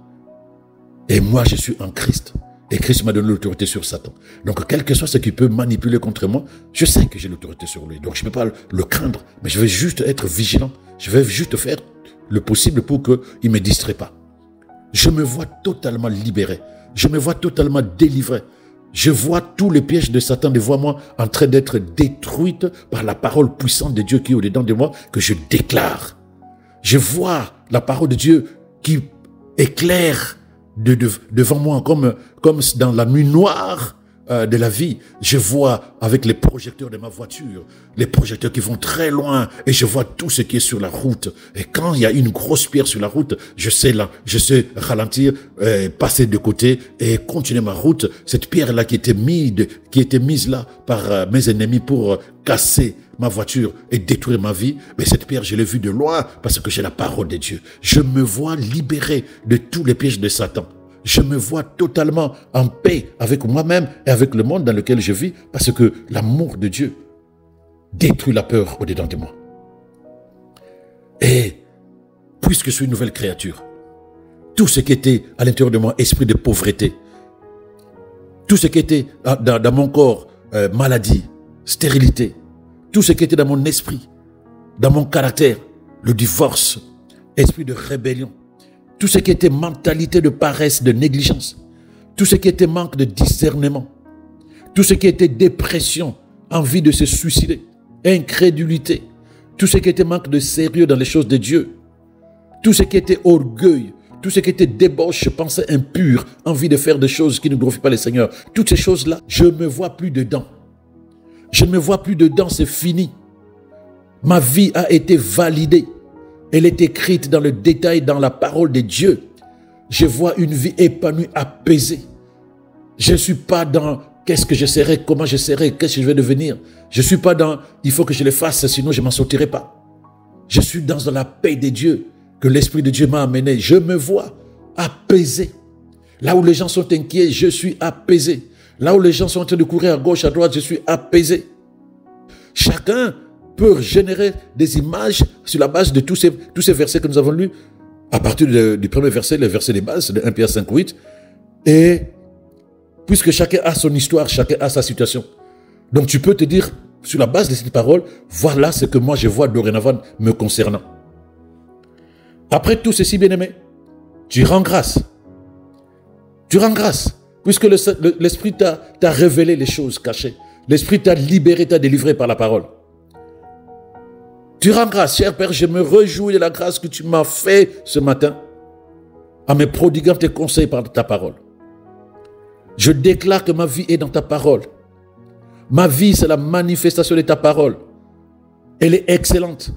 Et moi, je suis en Christ. Et Christ m'a donné l'autorité sur Satan. Donc, quel que soit ce qui peut manipuler contre moi, je sais que j'ai l'autorité sur lui. Donc, je ne peux pas le craindre, mais je vais juste être vigilant. Je vais juste faire le possible pour qu'il ne me distrait pas. Je me vois totalement libéré. Je me vois totalement délivré. Je vois tous les pièges de Satan devant moi en train d'être détruites par la parole puissante de Dieu qui est au-dedans de moi, que je déclare. Je vois la parole de Dieu qui éclaire devant moi comme dans la nuit noire de la vie, je vois avec les projecteurs de ma voiture, les projecteurs qui vont très loin et je vois tout ce qui est sur la route. Et quand il y a une grosse pierre sur la route, je sais ralentir, passer de côté et continuer ma route. Cette pierre-là qui était mise là par mes ennemis pour casser ma voiture et détruire ma vie, mais cette pierre, je l'ai vue de loin parce que j'ai la parole de Dieu. Je me vois libéré de tous les pièges de Satan. Je me vois totalement en paix avec moi-même et avec le monde dans lequel je vis parce que l'amour de Dieu détruit la peur au-dedans de moi. Et puisque je suis une nouvelle créature, tout ce qui était à l'intérieur de moi, esprit de pauvreté, tout ce qui était dans mon corps, maladie, stérilité, tout ce qui était dans mon esprit, dans mon caractère, le divorce, esprit de rébellion, tout ce qui était mentalité de paresse, de négligence, tout ce qui était manque de discernement, tout ce qui était dépression, envie de se suicider, incrédulité, tout ce qui était manque de sérieux dans les choses de Dieu, tout ce qui était orgueil, tout ce qui était débauche, pensée impure, envie de faire des choses qui ne glorifient pas le Seigneur, toutes ces choses-là, je ne me vois plus dedans. Je ne me vois plus dedans, c'est fini. Ma vie a été validée. Elle est écrite dans le détail, dans la parole de Dieu. Je vois une vie épanouie, apaisée. Je ne suis pas dans qu'est-ce que je serai, comment je serai, qu'est-ce que je vais devenir. Je ne suis pas dans il faut que je le fasse, sinon je ne m'en sortirai pas. Je suis dans la paix de Dieu que l'Esprit de Dieu m'a amené. Je me vois apaisé. Là où les gens sont inquiets, je suis apaisé. Là où les gens sont en train de courir à gauche, à droite, je suis apaisé. Chacun peut générer des images sur la base de tous ces versets que nous avons lus, à partir du premier verset, le verset de base, de 1 Pierre 5, 8. Et puisque chacun a son histoire, chacun a sa situation. Donc tu peux te dire, sur la base de cette parole, voilà ce que moi je vois dorénavant me concernant. Après tout ceci, bien-aimé, tu rends grâce. Tu rends grâce, puisque l'Esprit t'a révélé les choses cachées. L'Esprit t'a libéré, t'a délivré par la parole. Tu rends grâce, cher Père, je me réjouis de la grâce que tu m'as fait ce matin en me prodiguant tes conseils par ta parole. Je déclare que ma vie est dans ta parole. Ma vie, c'est la manifestation de ta parole. Elle est excellente.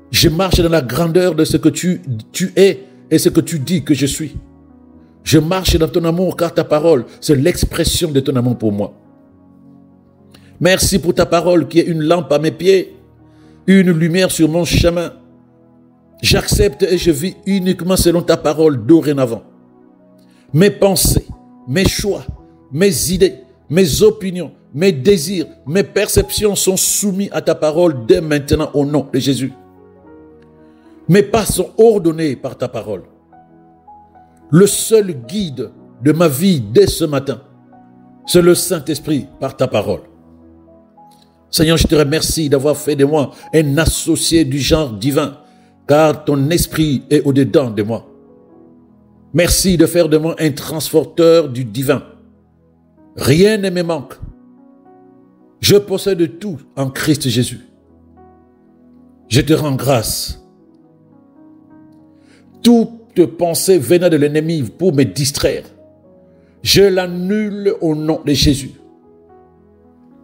Je marche dans la grandeur de ce que tu es et ce que tu dis que je suis. Je marche dans ton amour car ta parole, c'est l'expression de ton amour pour moi. Merci pour ta parole qui est une lampe à mes pieds, une lumière sur mon chemin. J'accepte et je vis uniquement selon ta parole dorénavant. Mes pensées, mes choix, mes idées, mes opinions, mes désirs, mes perceptions sont soumis à ta parole dès maintenant au nom de Jésus. Mes pas sont ordonnés par ta parole. Le seul guide de ma vie dès ce matin, c'est le Saint-Esprit par ta parole. Seigneur, je te remercie d'avoir fait de moi un associé du genre divin, car ton esprit est au-dedans de moi. Merci de faire de moi un transporteur du divin. Rien ne me manque. Je possède tout en Christ Jésus. Je te rends grâce. Toute pensée venant de l'ennemi pour me distraire, je l'annule au nom de Jésus.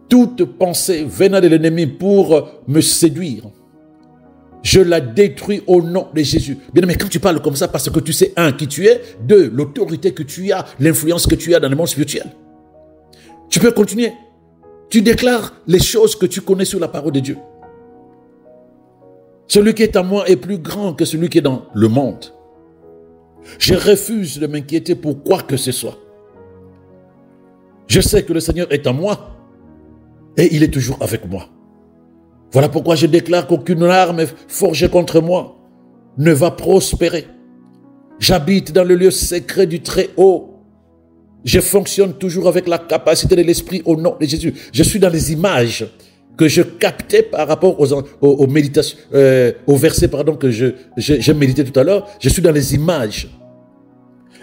Toute pensée venant de l'ennemi pour me séduire, je la détruis au nom de Jésus. Bien, mais quand tu parles comme ça, parce que tu sais, un, qui tu es, deux, l'autorité que tu as, l'influence que tu as dans le monde spirituel. Tu peux continuer. Tu déclares les choses que tu connais sur la parole de Dieu. Celui qui est en moi est plus grand que celui qui est dans le monde. Je refuse de m'inquiéter pour quoi que ce soit. Je sais que le Seigneur est en moi et il est toujours avec moi. Voilà pourquoi je déclare qu'aucune arme forgée contre moi ne va prospérer. J'habite dans le lieu secret du Très-Haut. Je fonctionne toujours avec la capacité de l'Esprit au nom de Jésus. Je suis dans les images que je captais par rapport aux méditations, aux versets que j'ai médité tout à l'heure. Je suis dans les images.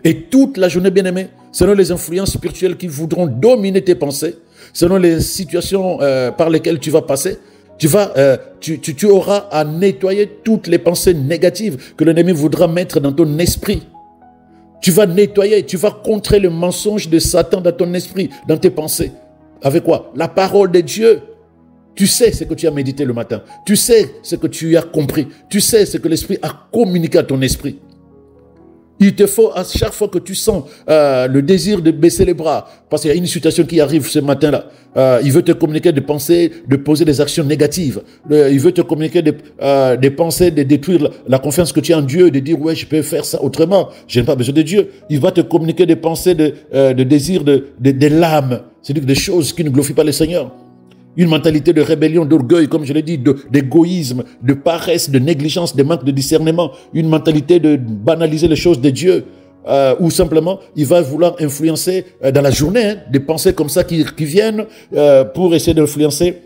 Et toute la journée, bien-aimé, selon les influences spirituelles qui voudront dominer tes pensées, selon les situations par lesquelles tu vas passer, tu auras à nettoyer toutes les pensées négatives que l'ennemi voudra mettre dans ton esprit Tu vas nettoyer, tu vas contrer le mensonge de Satan dans ton esprit, dans tes pensées. Avec quoi? La parole de Dieu. Tu sais ce que tu as médité le matin. Tu sais ce que tu as compris. Tu sais ce que l'Esprit a communiqué à ton esprit. Il te faut, à chaque fois que tu sens le désir de baisser les bras, parce qu'il y a une situation qui arrive ce matin-là, il veut te communiquer des pensées, de poser des actions négatives. Il veut te communiquer des pensées, de détruire la confiance que tu as en Dieu, de dire, ouais, je peux faire ça autrement, je n'ai pas besoin de Dieu. Il va te communiquer des pensées de désir de l'âme, c'est-à-dire des choses qui ne glorifient pas le Seigneur. Une mentalité de rébellion, d'orgueil, comme je l'ai dit, d'égoïsme, de paresse, de négligence, de manque de discernement. Une mentalité de banaliser les choses de Dieu. Ou simplement, il va vouloir influencer dans la journée, des pensées comme ça qui viennent pour essayer d'influencer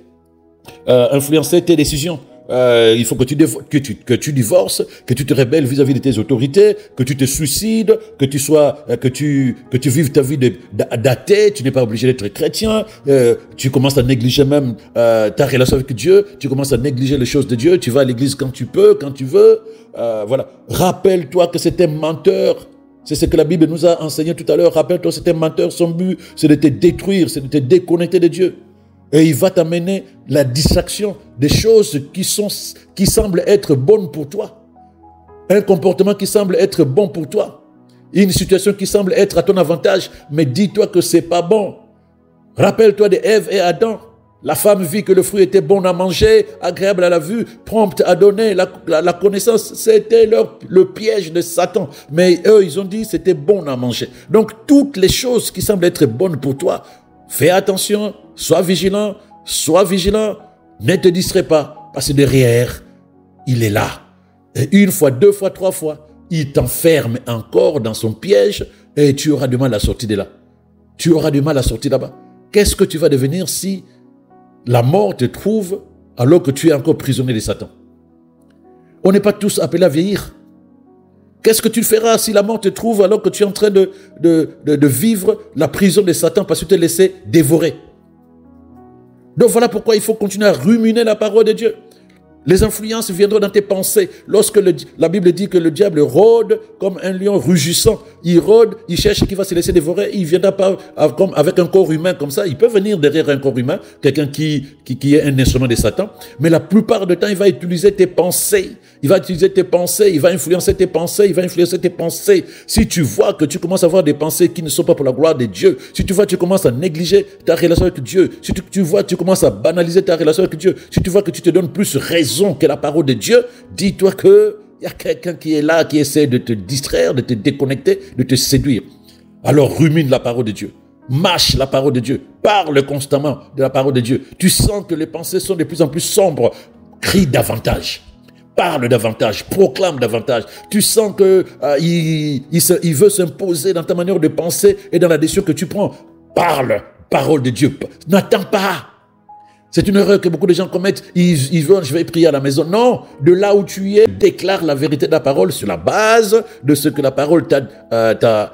tes décisions. Il faut que tu divorces, que tu te rebelles vis-à-vis de tes autorités, que tu te suicides, que tu vives ta vie d'athée, tu n'es pas obligé d'être chrétien, tu commences à négliger même ta relation avec Dieu, tu commences à négliger les choses de Dieu, tu vas à l'église quand tu peux, quand tu veux, voilà. Rappelle-toi que c'est un menteur. C'est ce que la Bible nous a enseigné tout à l'heure. Rappelle-toi, c'est un menteur, son but, c'est de te détruire, c'est de te déconnecter de Dieu. Et il va t'amener la distraction des choses qui semblent être bonnes pour toi. Un comportement qui semble être bon pour toi. Une situation qui semble être à ton avantage, mais dis-toi que c'est pas bon. Rappelle-toi d'Ève et Adam. La femme vit que le fruit était bon à manger, agréable à la vue, prompte à donner la connaissance. C'était le piège de Satan. Mais eux, ils ont dit c'était bon à manger. Donc, toutes les choses qui semblent être bonnes pour toi, fais attention, sois vigilant, ne te distrais pas, parce que derrière, il est là. Et une fois, deux fois, trois fois, il t'enferme encore dans son piège et tu auras du mal à sortir de là. Tu auras du mal à sortir là-bas. Qu'est-ce que tu vas devenir si la mort te trouve alors que tu es encore prisonnier de Satan? On n'est pas tous appelés à vieillir. Qu'est-ce que tu feras si la mort te trouve alors que tu es en train de vivre la prison de Satan parce que tu t'es laissé dévorer? Donc voilà pourquoi il faut continuer à ruminer la parole de Dieu. Les influences viendront dans tes pensées. Lorsque la Bible dit que le diable rôde comme un lion rugissant, il rôde, il cherche qui va se laisser dévorer, il ne viendra pas comme avec un corps humain comme ça. Il peut venir derrière un corps humain, quelqu'un qui est un instrument de Satan, mais la plupart du temps, il va utiliser tes pensées. Il va utiliser tes pensées, il va influencer tes pensées, Si tu vois que tu commences à avoir des pensées qui ne sont pas pour la gloire de Dieu, si tu vois que tu commences à négliger ta relation avec Dieu, si tu vois que tu commences à banaliser ta relation avec Dieu, si tu vois que tu te donnes plus raison que la parole de Dieu, dis-toi que il y a quelqu'un qui est là, qui essaie de te distraire, de te déconnecter, de te séduire. Alors rumine la parole de Dieu. Mâche la parole de Dieu. Parle constamment de la parole de Dieu. Tu sens que les pensées sont de plus en plus sombres. Crie davantage. Parle davantage, proclame davantage. Tu sens que il veut s'imposer dans ta manière de penser et dans la décision que tu prends. Parle, parole de Dieu. N'attends pas. C'est une erreur que beaucoup de gens commettent. Ils veulent, je vais prier à la maison. Non, de là où tu es, déclare la vérité de la parole sur la base de ce que la parole t'a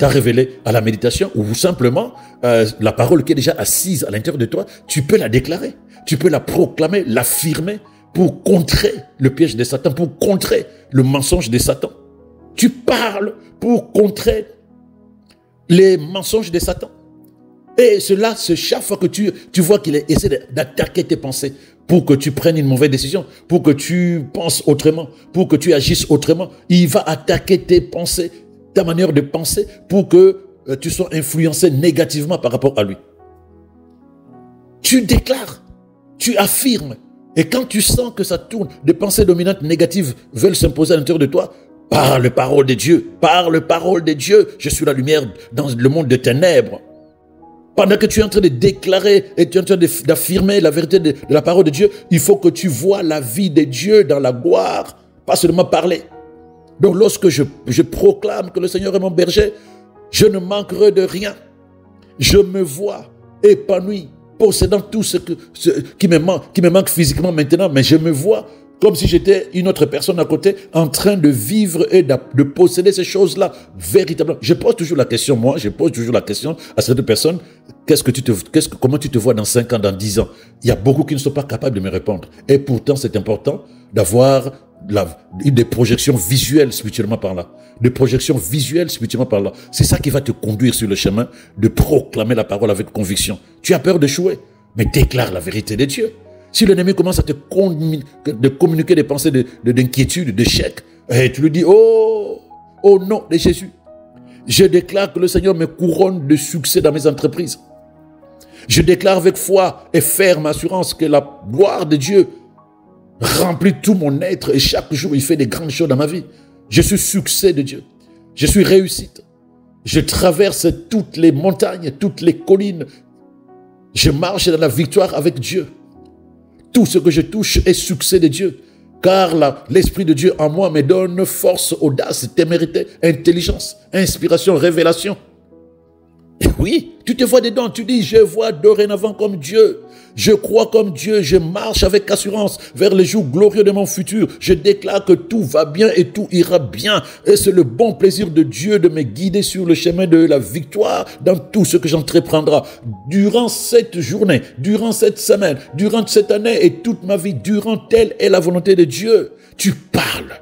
révélé à la méditation, ou simplement la parole qui est déjà assise à l'intérieur de toi, tu peux la déclarer, tu peux la proclamer, l'affirmer, pour contrer le piège de Satan, pour contrer le mensonge de Satan. Tu parles pour contrer les mensonges de Satan. Et cela, c'est chaque fois que tu vois qu'il essaie d'attaquer tes pensées pour que tu prennes une mauvaise décision, pour que tu penses autrement, pour que tu agisses autrement. Il va attaquer tes pensées, ta manière de penser, pour que tu sois influencé négativement par rapport à lui. Tu déclares, tu affirmes. Et quand tu sens que ça tourne, des pensées dominantes négatives veulent s'imposer à l'intérieur de toi, parle parole de Dieu, parle parole de Dieu. Je suis la lumière dans le monde de ténèbres. Pendant que tu es en train de déclarer et tu es en train d'affirmer la vérité de la parole de Dieu, il faut que tu vois la vie de Dieu dans la gloire, pas seulement parler. Donc lorsque je proclame que le Seigneur est mon berger, je ne manquerai de rien. Je me vois épanoui, possédant tout ce qui me manque physiquement maintenant, mais je me vois comme si j'étais une autre personne à côté, en train de vivre et de posséder ces choses-là véritablement. Je pose toujours la question à cette personne, Comment tu te vois dans 5 ans, dans 10 ans? Il y a beaucoup qui ne sont pas capables de me répondre. Et pourtant, c'est important d'avoir des projections visuelles spirituellement parlant. Des projections visuelles spirituellement parlant. C'est ça qui va te conduire sur le chemin de proclamer la parole avec conviction. Tu as peur d'échouer, mais déclare la vérité de Dieu. Si l'ennemi commence à te communiquer des pensées d'inquiétude, d'échec, et tu lui dis, oh, au nom de Jésus, je déclare que le Seigneur me couronne de succès dans mes entreprises. Je déclare avec foi et ferme assurance que la gloire de Dieu remplit tout mon être et chaque jour il fait des grandes choses dans ma vie. Je suis succès de Dieu. Je suis réussite. Je traverse toutes les montagnes, toutes les collines. Je marche dans la victoire avec Dieu. Tout ce que je touche est succès de Dieu. Car l'Esprit de Dieu en moi me donne force, audace, témérité, intelligence, inspiration, révélation. Et oui, tu te vois dedans, tu dis, je vois dorénavant comme Dieu. Je crois comme Dieu, je marche avec assurance vers les jours glorieux de mon futur. Je déclare que tout va bien et tout ira bien. Et c'est le bon plaisir de Dieu de me guider sur le chemin de la victoire dans tout ce que j'entreprendrai. Durant cette journée, durant cette semaine, durant cette année et toute ma vie, durant telle est la volonté de Dieu. Tu parles.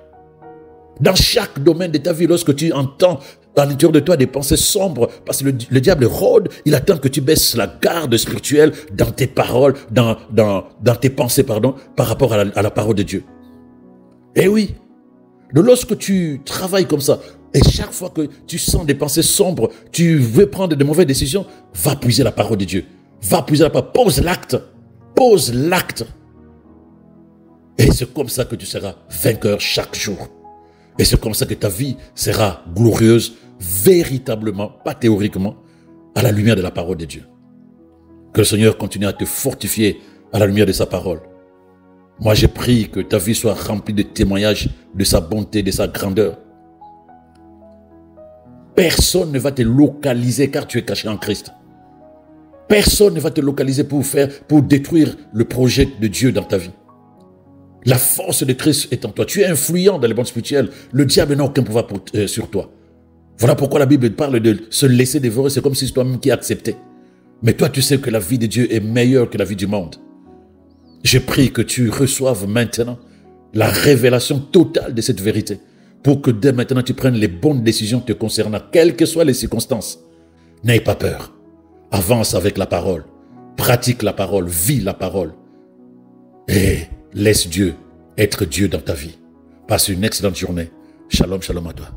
Dans chaque domaine de ta vie, lorsque tu entends à l'intérieur de toi des pensées sombres, parce que le diable rôde, il attend que tu baisses la garde spirituelle dans tes paroles, dans tes pensées, par rapport à la parole de Dieu. Eh oui, donc lorsque tu travailles comme ça, et chaque fois que tu sens des pensées sombres, tu veux prendre de mauvaises décisions, va puiser la parole de Dieu. Va puiser la parole, pose l'acte. Pose l'acte. Et c'est comme ça que tu seras vainqueur chaque jour. Et c'est comme ça que ta vie sera glorieuse, véritablement, pas théoriquement, à la lumière de la parole de Dieu. Que le Seigneur continue à te fortifier à la lumière de sa parole. Moi, j'ai prié que ta vie soit remplie de témoignages de sa bonté, de sa grandeur. Personne ne va te localiser car tu es caché en Christ. Personne ne va te localiser pour détruire le projet de Dieu dans ta vie. La force de Christ est en toi. Tu es influent dans les mondes spirituels. Le diable n'a aucun pouvoir sur toi. Voilà pourquoi la Bible parle de se laisser dévorer. C'est comme si c'est toi-même qui acceptais. Mais toi, tu sais que la vie de Dieu est meilleure que la vie du monde. Je prie que tu reçoives maintenant la révélation totale de cette vérité pour que dès maintenant, tu prennes les bonnes décisions te concernant, quelles que soient les circonstances. N'aie pas peur. Avance avec la parole. Pratique la parole. Vis la parole. Et laisse Dieu être Dieu dans ta vie. Passe une excellente journée. Shalom, shalom à toi.